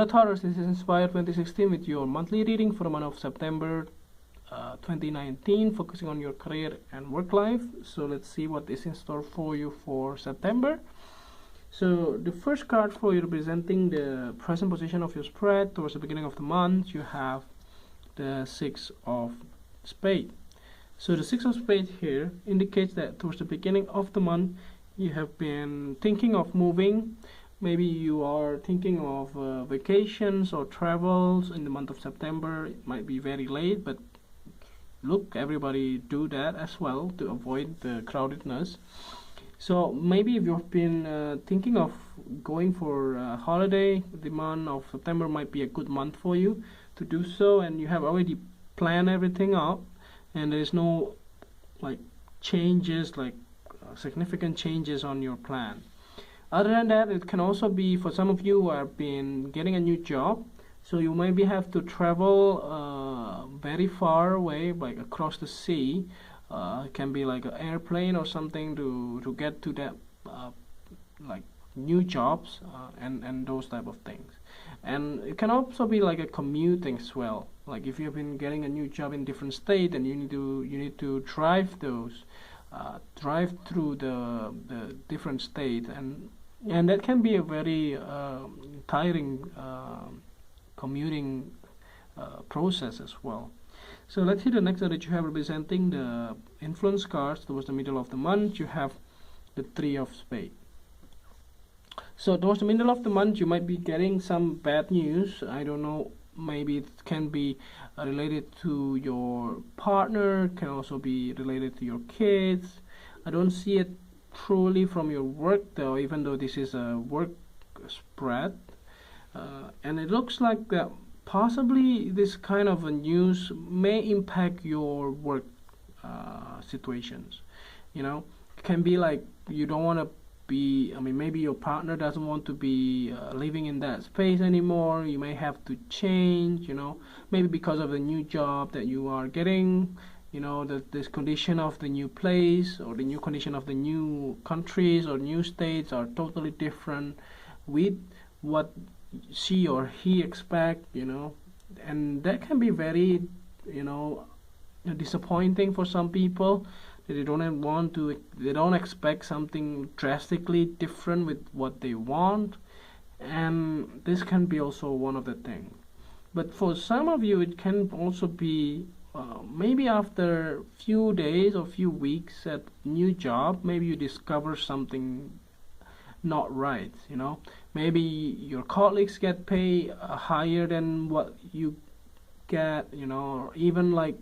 Taurus, this is Inspire 2016 with your monthly reading for the month of September 2019, focusing on your career and work life. So let's see what is in store for you for September. So the first card for you representing the present position of your spread towards the beginning of the month, you have the Six of Spades. So the Six of Spades here indicates that towards the beginning of the month you have been thinking of moving. Maybe you are thinking of vacations or travels in the month of September. It might be very late, but look, everybody do that as well to avoid the crowdedness. So maybe if you've been thinking of going for a holiday, the month of September might be a good month for you to do so, and you have already planned everything out, and there's no like changes, like significant changes on your plan. Other than that, it can also be for some of you who have been getting a new job, so you maybe have to travel very far away, like across the sea. It can be like an airplane or something to get to that like new jobs and those type of things. And it can also be like a commuting as well. Like if you've been getting a new job in different state and you need to drive through the different state, and that can be a very tiring commuting process as well. So let's see the next one that you have representing the influence cards towards the middle of the month. You have the Three of Spades. So towards the middle of the month you might be getting some bad news. I don't know, maybe it can be related to your partner, can also be related to your kids. I don't see it truly from your work though, even though this is a work spread, and it looks like that possibly this kind of a news may impact your work situations. You know, it can be like you don't want to be, I mean, maybe your partner doesn't want to be living in that space anymore. You may have to change, you know, maybe because of the new job that you are getting. You know, this condition of the new place or the new condition of the new countries or new states are totally different with what she or he expect, you know, and that can be very, you know, disappointing for some people. They don't expect something drastically different with what they want, and this can be also one of the things. But for some of you it can also be maybe after few days or few weeks at new job, maybe you discover something not right, you know. Maybe your colleagues get paid higher than what you get, you know, or even like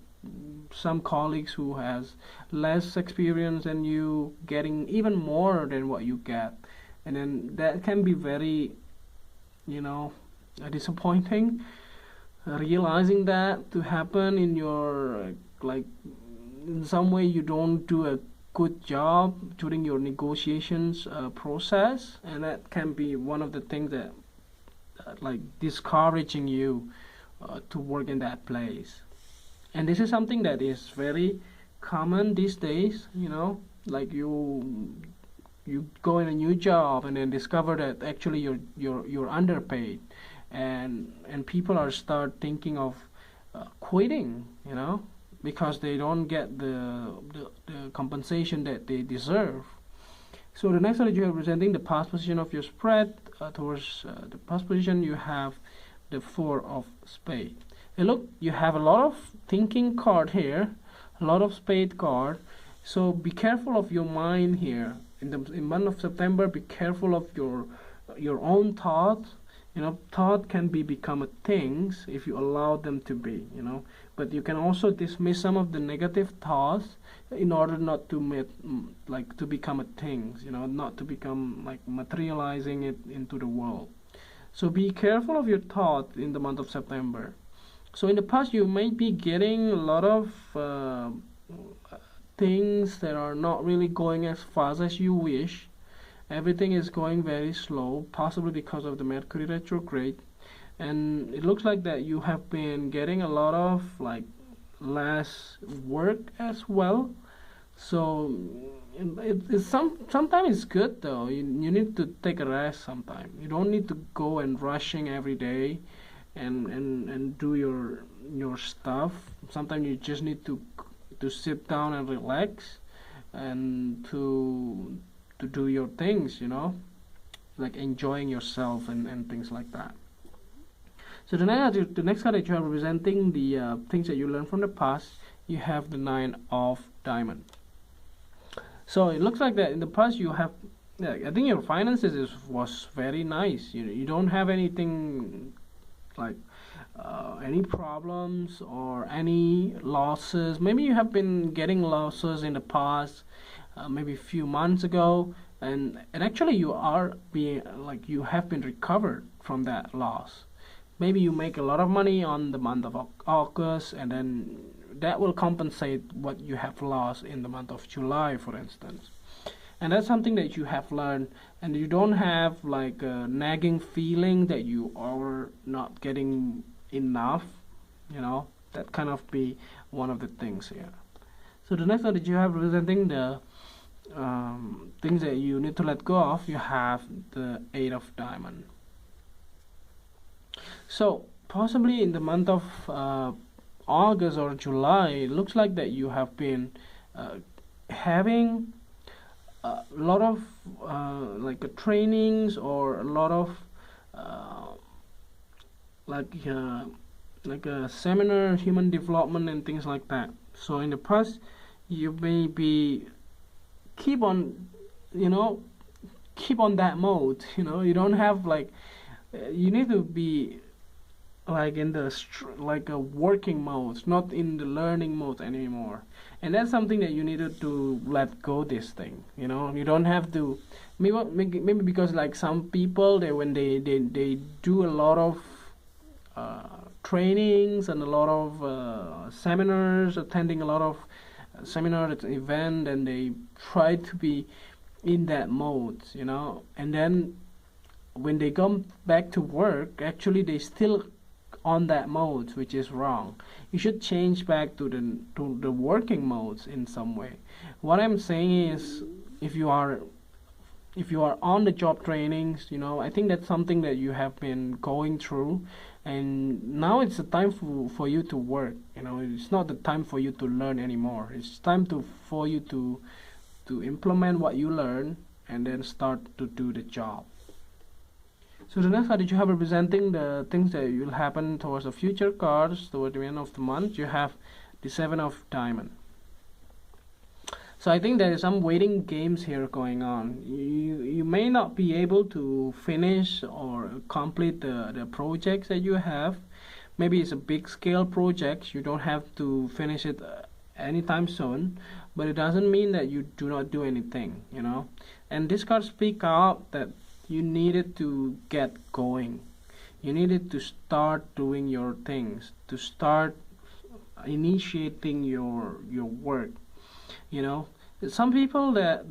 some colleagues who has less experience than you getting even more than what you get, and then that can be very, you know, disappointing. Realizing that to happen in your like in some way you don't do a good job during your negotiations process, and that can be one of the things that like discouraging you to work in that place. And this is something that is very common these days, you know, like you go in a new job and then discover that actually you're underpaid, and people are start thinking of quitting, you know, because they don't get the compensation that they deserve. So the next one that you are presenting the past position of your spread towards the past position, you have the Four of Spades. And look, you have a lot of thinking card here, a lot of spade card. So be careful of your mind here. In the month of September, be careful of your own thoughts. You know, thought can become a things if you allow them to be, you know. But you can also dismiss some of the negative thoughts in order not to like to become a things, you know, not to become like materializing it into the world. So be careful of your thought in the month of September. So in the past you might be getting a lot of things that are not really going as fast as you wish. Everything is going very slow, possibly because of the Mercury retrograde, and it looks like that you have been getting a lot of like less work as well. So sometimes it's good though. You need to take a rest sometime. You don't need to go and rushing every day and do your stuff. Sometimes you just need to sit down and relax and to do your things, like enjoying yourself and things like that. So the next card that you are representing the things that you learned from the past, you have the Nine of Diamond. So it looks like that in the past you have, I think your finances was very nice. You don't have anything like any problems or any losses. Maybe you have been getting losses in the past, maybe a few months ago, and actually you are being like you have been recovered from that loss. Maybe you make a lot of money on the month of August, and then that will compensate what you have lost in the month of July, for instance. And that's something that you have learned, and you don't have like a nagging feeling that you are not getting enough. That kind of be one of the things here. So the next one that you have representing the things that you need to let go of, you have the Eight of Diamond. So possibly in the month of August or July, it looks like that you have been having a lot of trainings or a lot of like a seminar, human development and things like that. So in the past, you may be keep on that mode. You don't have like you need to be like in the like a working mode, not in the learning mode anymore. And that's something that you needed to let go this thing. You don't have to maybe because like some people when they do a lot of trainings and a lot of seminars, attending a lot of seminar event, and they try to be in that mode, and then when they come back to work, actually they still on that mode, which is wrong. You should change back to the working modes in some way. What I'm saying is, if you are on the job trainings, I think that's something that you have been going through, and now it's the time for you to work. It's not the time for you to learn anymore. It's time for you to implement what you learn and then start to do the job. So the next card that you have representing the things that will happen towards the future cards towards the end of the month, you have the Seven of Diamond. So I think there is some waiting games here going on. You may not be able to finish or complete the projects that you have. Maybe it's a big scale project. You don't have to finish it anytime soon, but it doesn't mean that you do not do anything, And this card speak out that you needed to get going. You needed to start doing your things, to start initiating your work. Some people that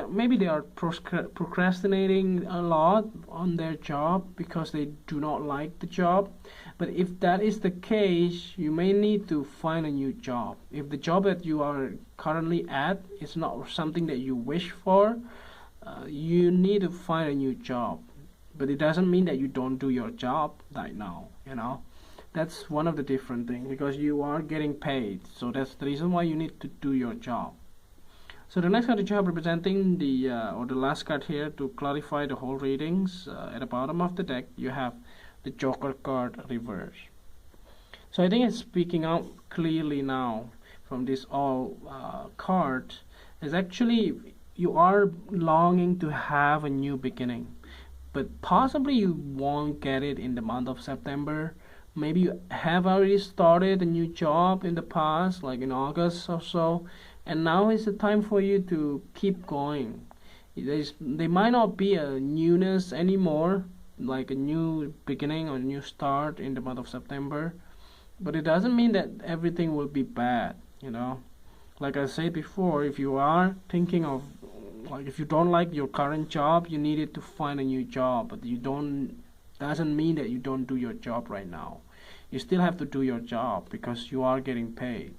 maybe they are procrastinating a lot on their job because they do not like the job. But if that is the case, you may need to find a new job. If the job that you are currently at is not something that you wish for, you need to find a new job. But it doesn't mean that you don't do your job right now. That's one of the different things, because you are getting paid. So that's the reason why you need to do your job. So the next card that you have representing the last card here to clarify the whole readings, at the bottom of the deck you have the Joker card reverse. So I think it's speaking out clearly now from this all card is actually you are longing to have a new beginning, but possibly you won't get it in the month of September. Maybe you have already started a new job in the past, like in August or so, and now is the time for you to keep going. There might not be a newness anymore, like a new beginning or a new start in the month of September, but it doesn't mean that everything will be bad. Like I said before, if you are thinking of, like, if you don't like your current job, you needed to find a new job, but doesn't mean that you don't do your job right now. You still have to do your job because you are getting paid.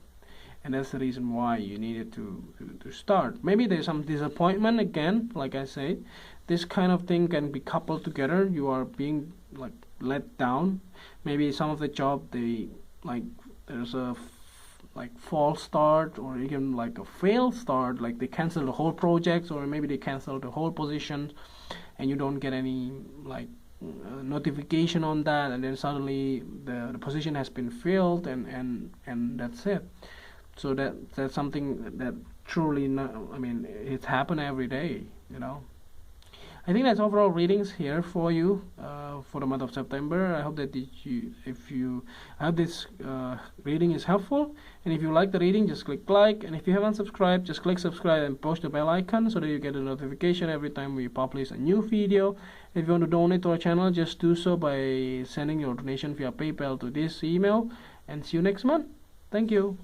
and that's the reason why you needed to start. Maybe there's some disappointment again. Like I said, this kind of thing can be coupled together. You are being like let down. Maybe some of the job, they like there's a like false start, or even like a fail start, like they cancel the whole project, or maybe they cancel the whole position and you don't get any like notification on that, and then suddenly the position has been filled, and that's it. So that's something that truly not, I mean, it's happened every day, you know. I think that's overall readings here for you for the month of September. I hope that I hope this reading is helpful, and if you like the reading, just click like, and if you haven't subscribed, just click subscribe and push the bell icon so that you get a notification every time we publish a new video. If you want to donate to our channel, just do so by sending your donation via PayPal to this email, and see you next month. Thank you.